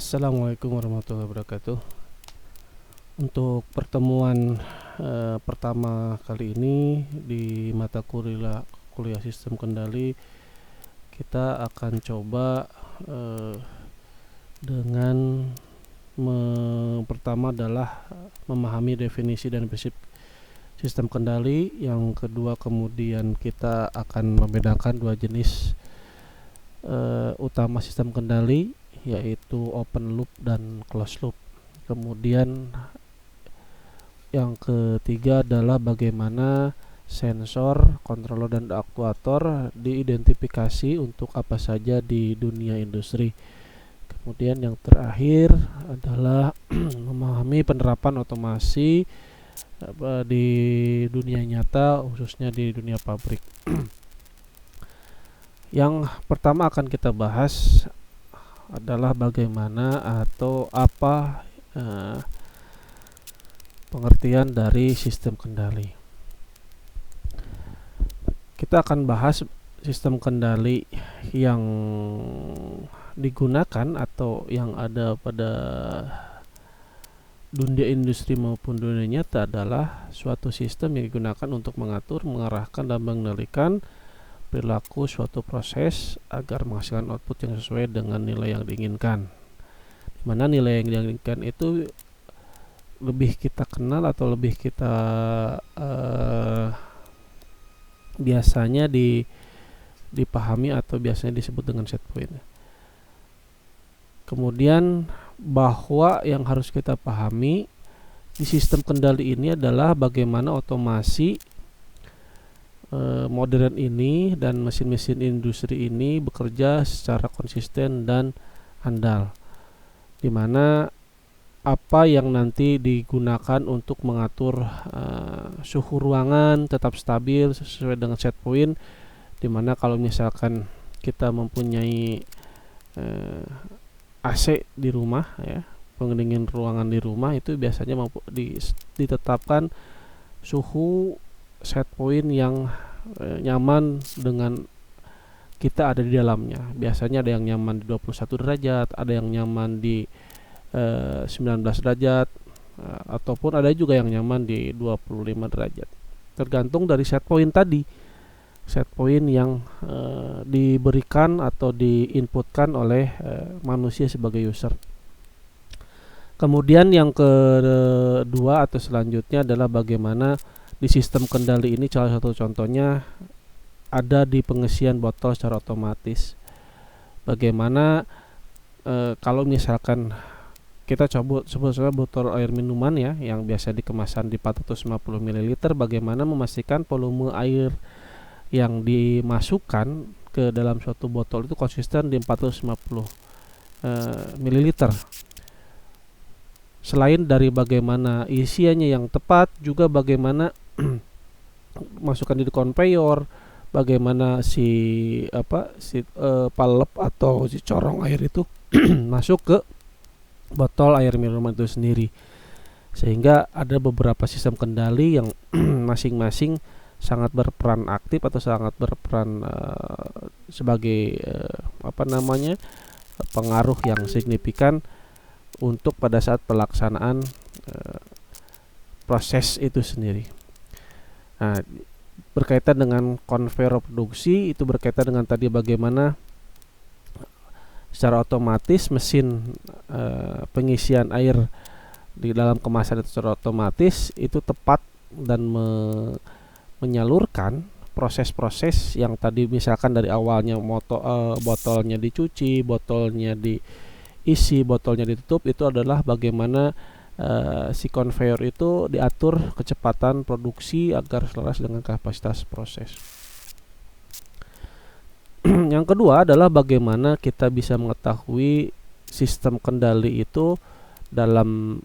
Assalamualaikum warahmatullahi wabarakatuh. Untuk pertemuan pertama kali ini di mata kuliah sistem kendali, kita akan coba dengan pertama adalah memahami definisi dan prinsip sistem kendali. Yang kedua, kemudian kita akan membedakan dua jenis utama sistem kendali, yaitu open loop dan closed loop. Kemudian yang ketiga adalah bagaimana sensor, controller, dan aktuator diidentifikasi untuk apa saja di dunia industri. Kemudian yang terakhir adalah memahami penerapan otomasi di dunia nyata, khususnya di dunia pabrik. Yang pertama akan kita bahas adalah bagaimana atau apa pengertian dari sistem kendali. Kita akan bahas sistem kendali yang digunakan atau yang ada pada dunia industri maupun dunia nyata adalah suatu sistem yang digunakan untuk mengatur, mengarahkan, dan mengendalikan perilaku suatu proses agar menghasilkan output yang sesuai dengan nilai yang diinginkan. Dimana nilai yang diinginkan itu lebih kita kenal atau lebih kita biasanya dipahami atau biasanya disebut dengan set point. Kemudian bahwa yang harus kita pahami di sistem kendali ini adalah bagaimana otomasi modern ini dan mesin-mesin industri ini bekerja secara konsisten dan andal, dimana apa yang nanti digunakan untuk mengatur suhu ruangan tetap stabil sesuai dengan set point, dimana kalau misalkan kita mempunyai AC di rumah, ya, pendingin ruangan di rumah, itu biasanya ditetapkan suhu set point yang nyaman dengan kita ada di dalamnya. Biasanya ada yang nyaman di 21 derajat, ada yang nyaman di 19 derajat, ataupun ada juga yang nyaman di 25 derajat. Tergantung dari set point tadi, set point yang diberikan atau diinputkan oleh manusia sebagai user. Kemudian yang kedua atau selanjutnya adalah bagaimana di sistem kendali ini, salah satu contohnya ada di pengisian botol secara otomatis. Bagaimana kalau misalkan kita coba sebutnya botol air minuman, ya, yang biasa dikemasan di 450 ml, bagaimana memastikan volume air yang dimasukkan ke dalam suatu botol itu konsisten di 450 ml. Selain dari bagaimana isiannya yang tepat, juga bagaimana masukkan di konveyor, bagaimana si palep atau si corong air itu masuk ke botol air minuman itu sendiri. Sehingga ada beberapa sistem kendali yang masing-masing sangat berperan aktif atau sangat berperan sebagai pengaruh yang signifikan untuk pada saat pelaksanaan proses itu sendiri. Nah, berkaitan dengan konveyor produksi, itu berkaitan dengan tadi bagaimana secara otomatis mesin pengisian air di dalam kemasan itu secara otomatis itu tepat dan menyalurkan proses-proses yang tadi misalkan dari awalnya botolnya dicuci, botolnya diisi, botolnya ditutup, itu adalah bagaimana si konveyor itu diatur kecepatan produksi agar selaras dengan kapasitas proses. Yang kedua adalah bagaimana kita bisa mengetahui sistem kendali itu dalam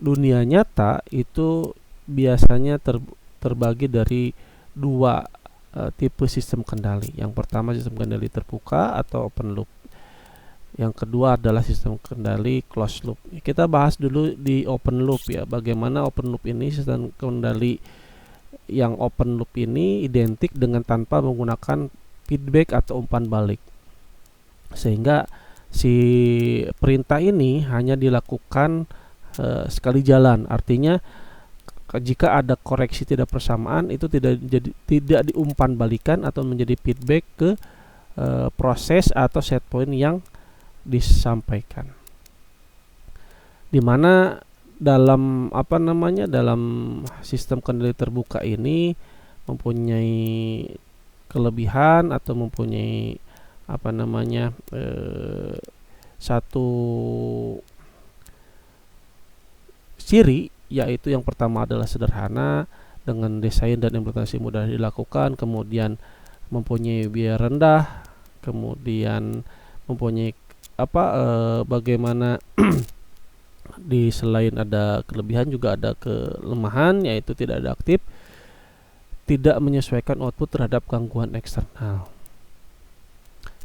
dunia nyata itu biasanya terbagi dari dua tipe sistem kendali. Yang pertama sistem kendali terbuka atau open loop. Yang kedua adalah sistem kendali closed loop. Kita bahas dulu di open loop, ya. Bagaimana open loop ini, sistem kendali yang open loop ini identik dengan tanpa menggunakan feedback atau umpan balik, sehingga si perintah ini hanya dilakukan sekali jalan. Artinya jika ada koreksi tidak persamaan, itu tidak diumpan balikan atau menjadi feedback ke proses atau set point yang disampaikan. Dimana dalam dalam sistem kendali terbuka ini mempunyai kelebihan atau mempunyai satu ciri, yaitu yang pertama adalah sederhana dengan desain dan implementasi mudah dilakukan, kemudian mempunyai biaya rendah, kemudian mempunyai bagaimana di selain ada kelebihan juga ada kelemahan, yaitu tidak ada aktif, tidak menyesuaikan output terhadap gangguan eksternal.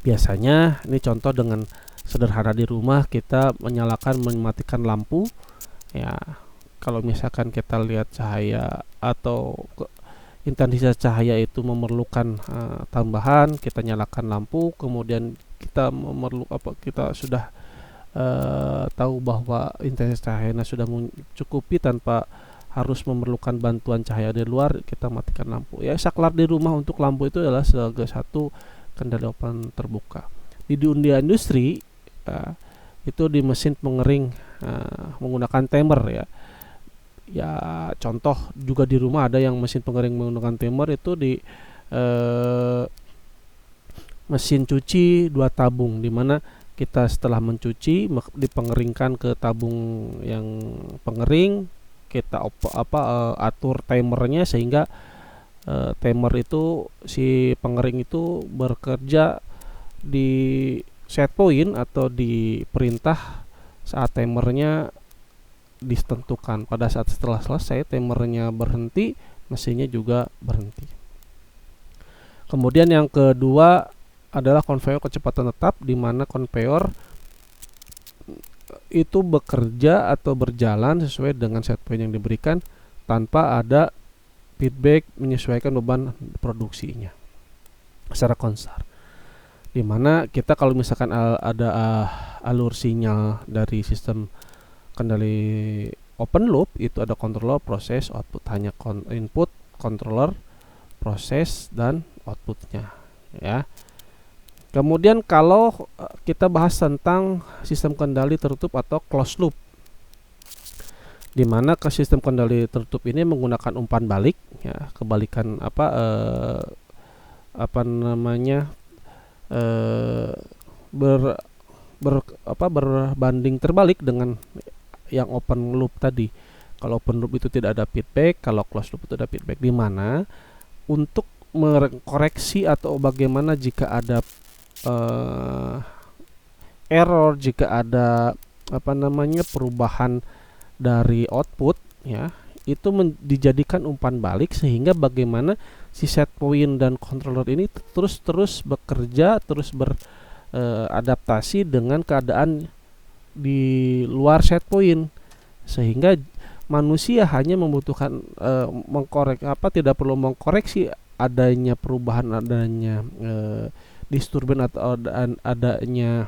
Biasanya ini contoh dengan sederhana di rumah, kita menyalakan mematikan lampu ya. Kalau misalkan kita lihat cahaya atau intensitas cahaya itu memerlukan tambahan, kita nyalakan lampu, kemudian kita kita sudah tahu bahwa intensitas cahayanya sudah mencukupi tanpa harus memerlukan bantuan cahaya dari luar, kita matikan lampu. Ya, saklar di rumah untuk lampu itu adalah sebagai satu kendali open terbuka. Di dunia industri itu di mesin pengering menggunakan timer ya. Ya, contoh juga di rumah ada yang mesin pengering menggunakan timer, itu di mesin cuci 2 tabung, di mana kita setelah mencuci dipengeringkan ke tabung yang pengering, kita atur timernya sehingga timer itu, si pengering itu bekerja di set point atau di perintah saat timernya ditentukan. Pada saat setelah selesai timernya berhenti, mesinnya juga berhenti. Kemudian yang kedua adalah konveyor kecepatan tetap, di mana konveyor itu bekerja atau berjalan sesuai dengan set point yang diberikan tanpa ada feedback menyesuaikan beban produksinya secara konstan. Di mana kita kalau misalkan ada alur sinyal dari sistem kendali open loop, itu ada controller, proses, output, hanya input, controller, proses, dan outputnya ya. Kemudian kalau kita bahas tentang sistem kendali tertutup atau closed loop, di mana ke sistem kendali tertutup ini menggunakan umpan balik ya, kebalikan berbanding terbalik dengan yang open loop tadi. Kalau open loop itu tidak ada feedback, kalau closed loop itu ada feedback, di mana untuk mengkoreksi atau bagaimana jika ada error, jika ada perubahan dari output ya, itu dijadikan umpan balik, sehingga bagaimana si set point dan controller ini terus bekerja, terus beradaptasi dengan keadaan di luar set point, sehingga manusia hanya membutuhkan tidak perlu mengkoreksi adanya perubahan, adanya disturban atau adanya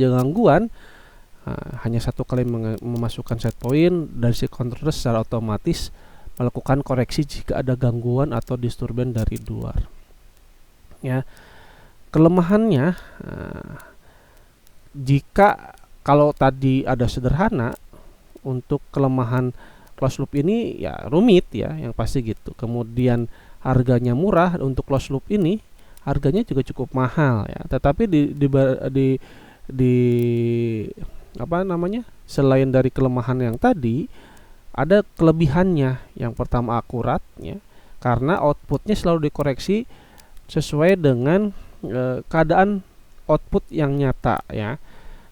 gangguan. Hanya satu kali memasukkan set point dari si controller secara otomatis melakukan koreksi jika ada gangguan atau disturban dari luar ya. Kelemahannya, jika kalau tadi ada sederhana, untuk kelemahan closed loop ini ya rumit ya, yang pasti gitu. Kemudian harganya murah, untuk closed loop ini harganya juga cukup mahal ya. Tetapi selain dari kelemahan yang tadi, ada kelebihannya. Yang pertama akurat ya, karena outputnya selalu dikoreksi sesuai dengan keadaan output yang nyata ya.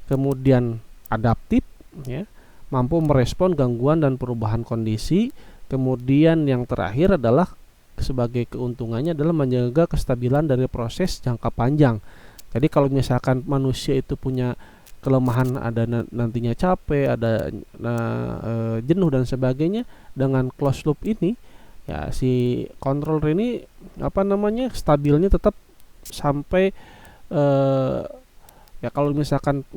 Kemudian adaptif ya, mampu merespon gangguan dan perubahan kondisi. Kemudian yang terakhir adalah sebagai keuntungannya adalah menjaga kestabilan dari proses jangka panjang. Jadi kalau misalkan manusia itu punya kelemahan, ada nantinya capek, ada jenuh dan sebagainya, dengan closed loop ini Ya, si controller ini stabilnya tetap sampai eh, ya kalau misalkan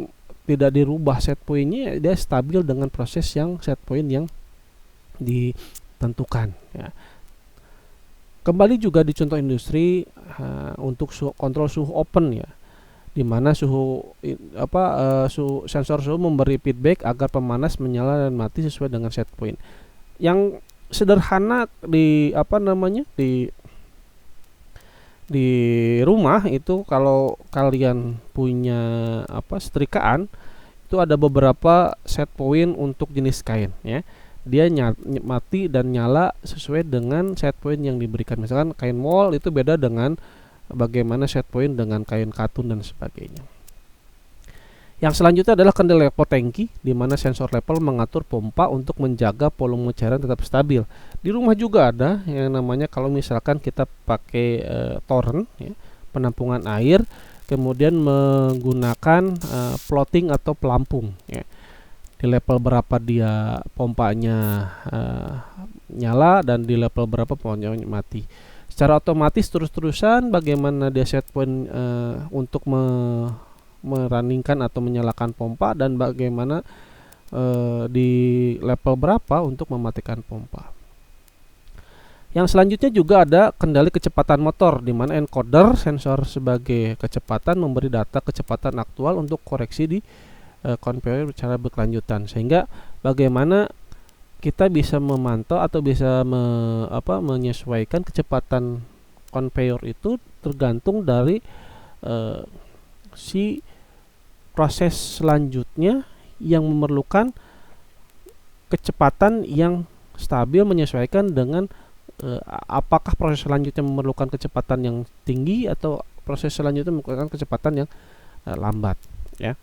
tidak dirubah set pointnya, dia stabil dengan proses yang set point yang ditentukan ya. Kembali juga di contoh industri untuk kontrol suhu open ya, di mana sensor suhu memberi feedback agar pemanas menyala dan mati sesuai dengan set point. Yang sederhana di rumah itu, kalau kalian punya setrikaan, itu ada beberapa set point untuk jenis kain ya. Dia mati dan nyala sesuai dengan set point yang diberikan. Misalkan kain wol itu beda dengan bagaimana set point dengan kain katun dan sebagainya. Yang selanjutnya adalah kendali level tangki, di mana sensor level mengatur pompa untuk menjaga volume cairan tetap stabil. Di rumah juga ada yang namanya, kalau misalkan kita pakai toren ya, penampungan air, kemudian menggunakan floating atau pelampung ya. Di level berapa dia pompanya nyala dan di level berapa pompanya mati. Secara otomatis terus-terusan bagaimana dia set point untuk merunningkan atau menyalakan pompa, dan bagaimana di level berapa untuk mematikan pompa. Yang selanjutnya juga ada kendali kecepatan motor, di mana encoder sensor sebagai kecepatan memberi data kecepatan aktual untuk koreksi di conveyor secara berkelanjutan, sehingga bagaimana kita bisa memantau atau bisa menyesuaikan kecepatan conveyor itu tergantung dari si proses selanjutnya yang memerlukan kecepatan yang stabil, menyesuaikan dengan apakah proses selanjutnya memerlukan kecepatan yang tinggi atau proses selanjutnya memerlukan kecepatan yang lambat ya.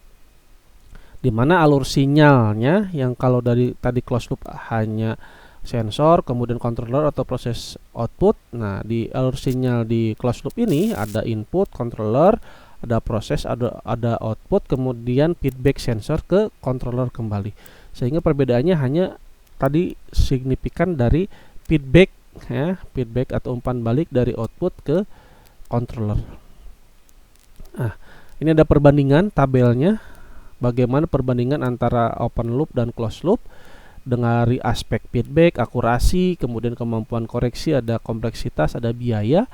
Dimana alur sinyalnya, yang kalau dari tadi closed loop hanya sensor kemudian controller atau proses output. Nah, di alur sinyal di closed loop ini ada input controller, ada proses, ada output, kemudian feedback sensor ke controller kembali. Sehingga perbedaannya hanya tadi signifikan dari feedback ya, feedback atau umpan balik dari output ke controller. Nah, ini ada perbandingan tabelnya, bagaimana perbandingan antara open loop dan closed loop dari aspek feedback, akurasi, kemudian kemampuan koreksi, ada kompleksitas, ada biaya,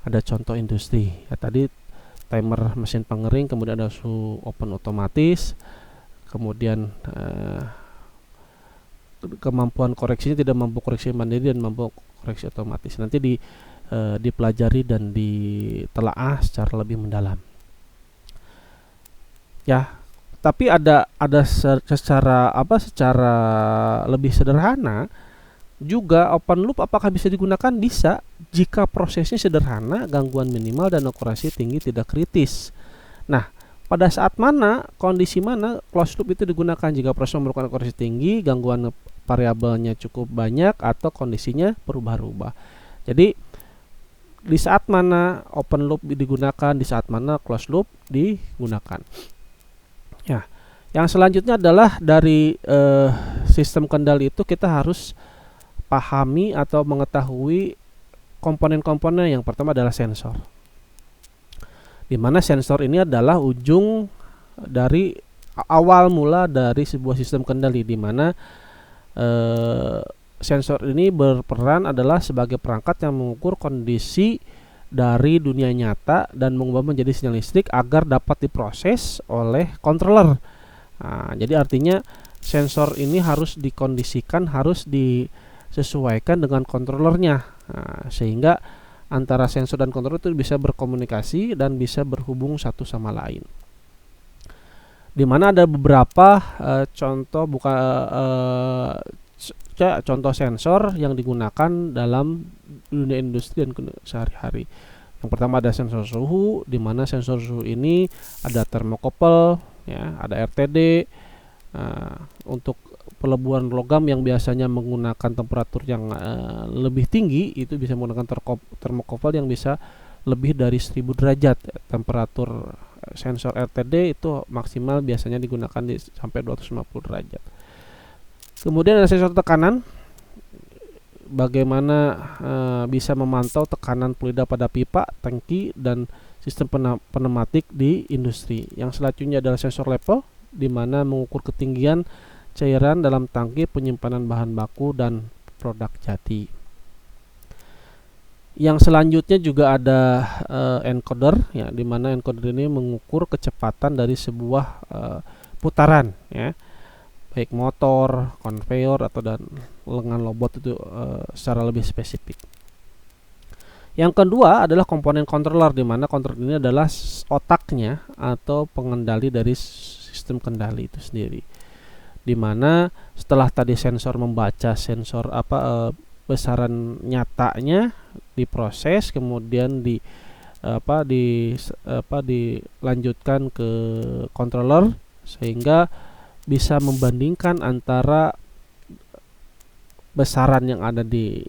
ada contoh industri. Ya, tadi timer mesin pengering, kemudian ada suhu open otomatis, kemudian kemampuan koreksinya tidak mampu koreksi mandiri dan mampu koreksi otomatis. Nanti dipelajari dan ditelaah secara lebih mendalam. Ya, tapi ada secara lebih sederhana juga open loop apakah bisa digunakan? Bisa, jika prosesnya sederhana, gangguan minimal dan akurasi tinggi tidak kritis. Nah, pada saat mana, kondisi mana closed loop itu digunakan? Jika proses memerlukan akurasi tinggi, gangguan variabelnya cukup banyak, atau kondisinya berubah-ubah. Jadi di saat mana open loop digunakan, di saat mana closed loop digunakan. Ya, yang selanjutnya adalah dari sistem kendali itu kita harus pahami atau mengetahui komponen-komponen. Yang pertama adalah sensor, di mana sensor ini adalah ujung dari awal mula dari sebuah sistem kendali, di mana sensor ini berperan adalah sebagai perangkat yang mengukur kondisi dari dunia nyata dan mengubah menjadi sinyal listrik agar dapat diproses oleh controller. Nah, jadi artinya sensor ini harus dikondisikan, harus disesuaikan dengan controllernya, sehingga antara sensor dan controller itu bisa berkomunikasi dan bisa berhubung satu sama lain. Dimana ada beberapa contoh sensor yang digunakan dalam dunia industri dan sehari-hari. Yang pertama ada sensor suhu, di mana sensor suhu ini ada thermocouple, ya, ada RTD. Untuk pelebuhan logam yang biasanya menggunakan temperatur yang lebih tinggi, itu bisa menggunakan thermocouple yang bisa lebih dari 1000 derajat. Temperatur sensor RTD itu maksimal biasanya digunakan sampai 250 derajat. Kemudian ada sensor tekanan, bagaimana bisa memantau tekanan fluida pada pipa, tangki, dan sistem pneumatik di industri. Yang selanjutnya adalah sensor level, di mana mengukur ketinggian cairan dalam tangki, penyimpanan bahan baku, dan produk jadi. Yang selanjutnya juga ada encoder, ya, di mana encoder ini mengukur kecepatan dari sebuah putaran, ya, baik motor, konveyor, atau dan lengan lobot itu secara lebih spesifik. Yang kedua adalah komponen controller, di mana controller ini adalah otaknya atau pengendali dari sistem kendali itu sendiri. Di mana setelah tadi sensor membaca sensor besaran nyatanya diproses, kemudian dilanjutkan ke controller sehingga bisa membandingkan antara besaran yang ada di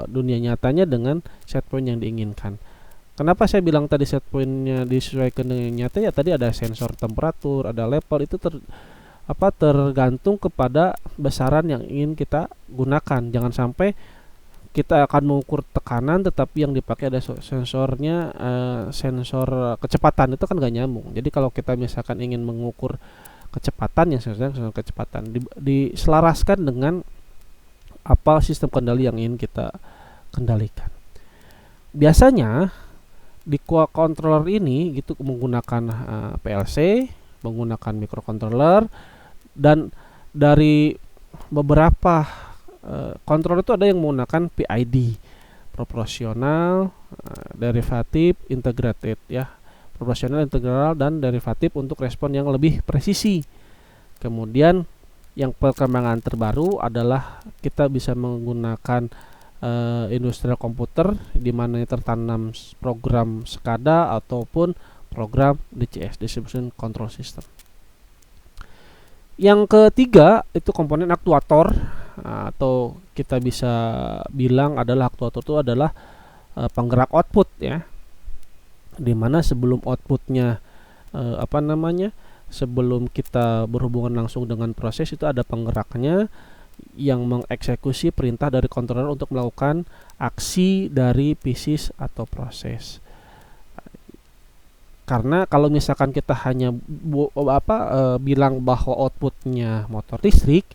dunia nyatanya dengan set point yang diinginkan. Kenapa saya bilang tadi set pointnya disesuaikan dengan nyata? Ya tadi ada sensor temperatur, ada level, itu tergantung kepada besaran yang ingin kita gunakan. Jangan sampai kita akan mengukur tekanan tetapi yang dipakai ada sensornya sensor kecepatan, itu kan gak nyambung. Jadi kalau kita misalkan ingin mengukur kecepatan, yang sensor kecepatan diselaraskan dengan apa sistem kendali yang ingin kita kendalikan. Biasanya di controller ini gitu menggunakan PLC, menggunakan microcontroller, dan dari beberapa controller itu ada yang menggunakan PID, proporsional, derivatif, integrated, ya, proporsional, integral, dan derivatif untuk respon yang lebih presisi. Kemudian yang perkembangan terbaru adalah kita bisa menggunakan industrial komputer, di mana tertanam program SCADA ataupun program DCS, Distribution Control System. Yang ketiga itu komponen aktuator, atau kita bisa bilang adalah aktuator itu adalah penggerak output, ya, dimana sebelum outputnya sebelum kita berhubungan langsung dengan proses itu ada penggeraknya yang mengeksekusi perintah dari controller untuk melakukan aksi dari pieces atau proses. Karena kalau misalkan kita hanya bilang bahwa outputnya motor listrik,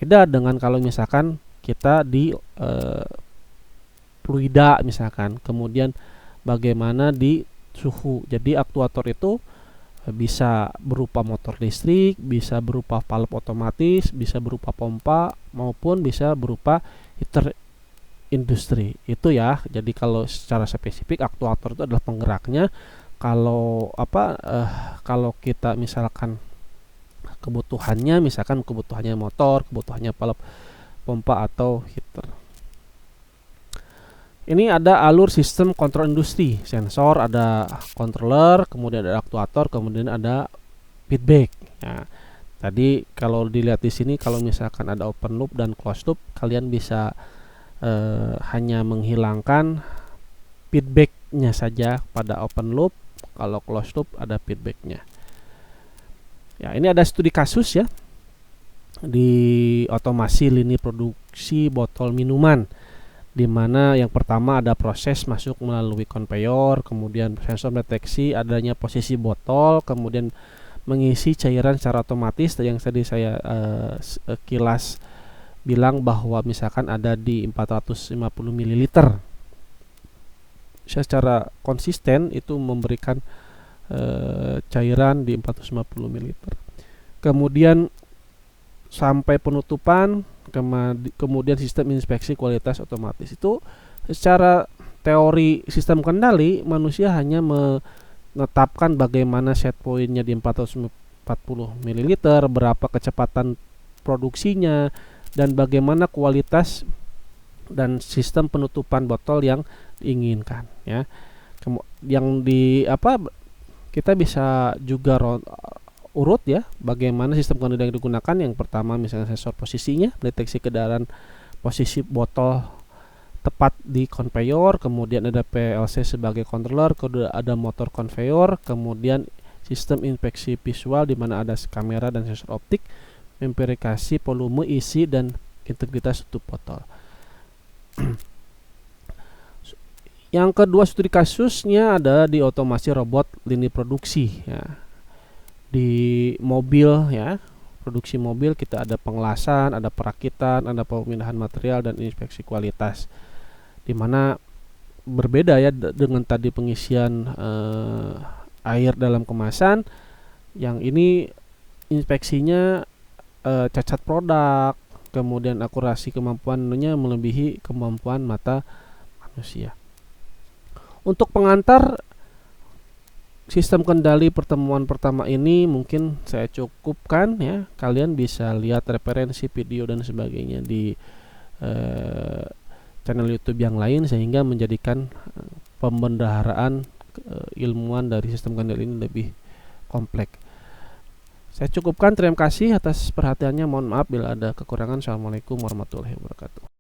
beda dengan kalau misalkan kita di fluida misalkan, kemudian bagaimana di suhu. Jadi aktuator itu bisa berupa motor listrik, bisa berupa valve otomatis, bisa berupa pompa, maupun bisa berupa heater industri. Itu ya. Jadi kalau secara spesifik aktuator itu adalah penggeraknya. Kalau kita misalkan kebutuhannya motor, kebutuhannya valve, pompa, atau heater. Ini ada alur sistem kontrol industri, sensor, ada controller, kemudian ada aktuator, kemudian ada feedback. Ya, tadi kalau dilihat di sini, kalau misalkan ada open loop dan closed loop, kalian bisa hanya menghilangkan feedbacknya saja pada open loop. Kalau closed loop ada feedbacknya. Ya, ini ada studi kasus, ya, di otomasi lini produksi botol minuman, di mana yang pertama ada proses masuk melalui konveyor, kemudian sensor deteksi adanya posisi botol, kemudian mengisi cairan secara otomatis yang tadi saya kilas bilang bahwa misalkan ada di 450 ml. Secara konsisten itu memberikan cairan di 450 ml. Kemudian sampai penutupan, kemudian sistem inspeksi kualitas otomatis. Itu secara teori sistem kendali, manusia hanya menetapkan bagaimana set pointnya di 440 ml, berapa kecepatan produksinya, dan bagaimana kualitas dan sistem penutupan botol yang diinginkan, ya. Kita bisa juga urut, ya, bagaimana sistem kendali yang digunakan. Yang pertama misalnya sensor posisinya, deteksi keadaan posisi botol tepat di konveyor, kemudian ada PLC sebagai controller, kemudian ada motor konveyor, kemudian sistem inspeksi visual di mana ada kamera dan sensor optik, memverifikasi volume, isi, dan integritas tutup botol. Yang kedua studi kasusnya ada di otomasi robot lini produksi ya. Di mobil ya, produksi mobil kita ada pengelasan, ada perakitan, ada pemindahan material dan inspeksi kualitas. Dimana berbeda ya dengan tadi pengisian air dalam kemasan. Yang ini inspeksinya cacat produk, kemudian akurasi kemampuannya melebihi kemampuan mata manusia. Untuk pengantar sistem kendali pertemuan pertama ini mungkin saya cukupkan ya. Kalian bisa lihat referensi video dan sebagainya di channel YouTube yang lain sehingga menjadikan pembendaharaan ilmuwan dari sistem kendali ini lebih kompleks. Saya cukupkan, terima kasih atas perhatiannya. Mohon maaf bila ada kekurangan. Assalamualaikum warahmatullahi wabarakatuh.